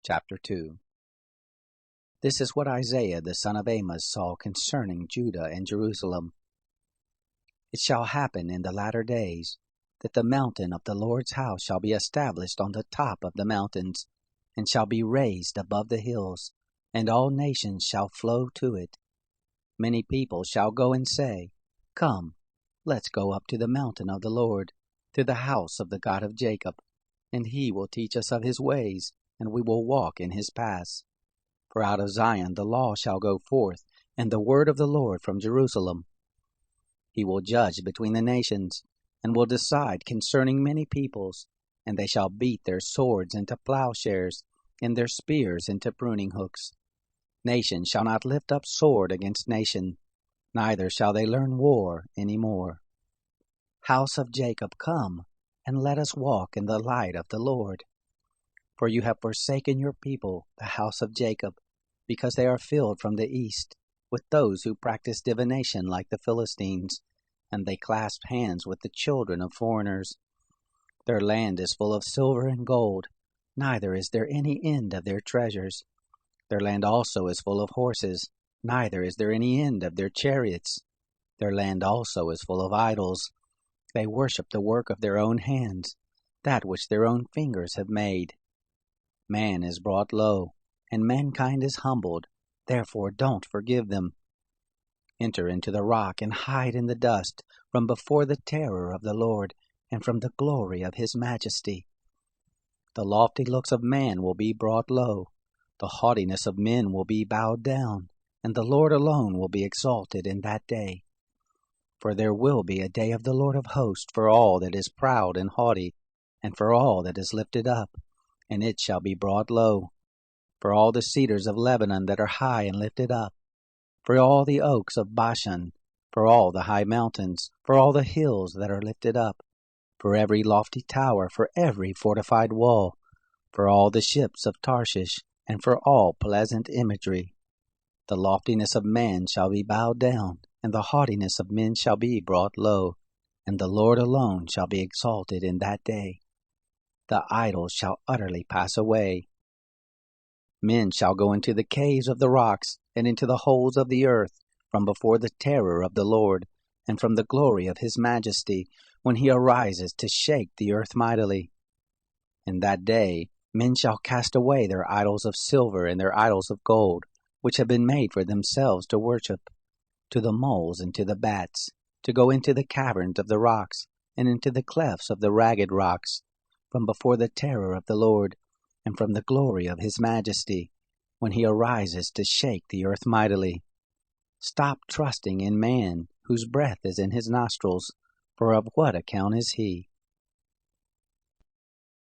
Chapter 2. This is what Isaiah the son of Amos saw concerning Judah and Jerusalem. It shall happen in the latter days that the mountain of the Lord's house shall be established on the top of the mountains, and shall be raised above the hills, and all nations shall flow to it. Many people shall go and say, Come, let's go up to the mountain of the Lord, to the house of the God of Jacob, and he will teach us of his ways, and we will walk in his paths. For out of Zion the law shall go forth, and the word of the Lord from Jerusalem. He will judge between the nations, and will decide concerning many peoples, and they shall beat their swords into plowshares, and their spears into pruning hooks. Nation shall not lift up sword against nation, neither shall they learn war any more. House of Jacob, come, and let us walk in the light of the Lord. For you have forsaken your people, the house of Jacob, because they are filled from the east with those who practice divination like the Philistines, and they clasp hands with the children of foreigners. Their land is full of silver and gold, neither is there any end of their treasures. Their land also is full of horses, neither is there any end of their chariots. Their land also is full of idols. They worship the work of their own hands, that which their own fingers have made. Man is brought low, and mankind is humbled, therefore don't forgive them. Enter into the rock and hide in the dust from before the terror of the Lord and from the glory of his majesty. The lofty looks of man will be brought low, the haughtiness of men will be bowed down, and the Lord alone will be exalted in that day. For there will be a day of the Lord of hosts for all that is proud and haughty, and for all that is lifted up, and it shall be brought low. For all the cedars of Lebanon that are high and lifted up, for all the oaks of Bashan, for all the high mountains, for all the hills that are lifted up, for every lofty tower, for every fortified wall, for all the ships of Tarshish, and for all pleasant imagery. The loftiness of man shall be bowed down, and the haughtiness of men shall be brought low, and the Lord alone shall be exalted in that day. The idols shall utterly pass away. Men shall go into the caves of the rocks, and into the holes of the earth, from before the terror of the Lord, and from the glory of his majesty, when he arises to shake the earth mightily. In that day men shall cast away their idols of silver and their idols of gold, which have been made for themselves to worship, to the moles and to the bats, to go into the caverns of the rocks, and into the clefts of the ragged rocks, from before the terror of the Lord, and from the glory of his majesty, when he arises to shake the earth mightily. Stop trusting in man, whose breath is in his nostrils, for of what account is he?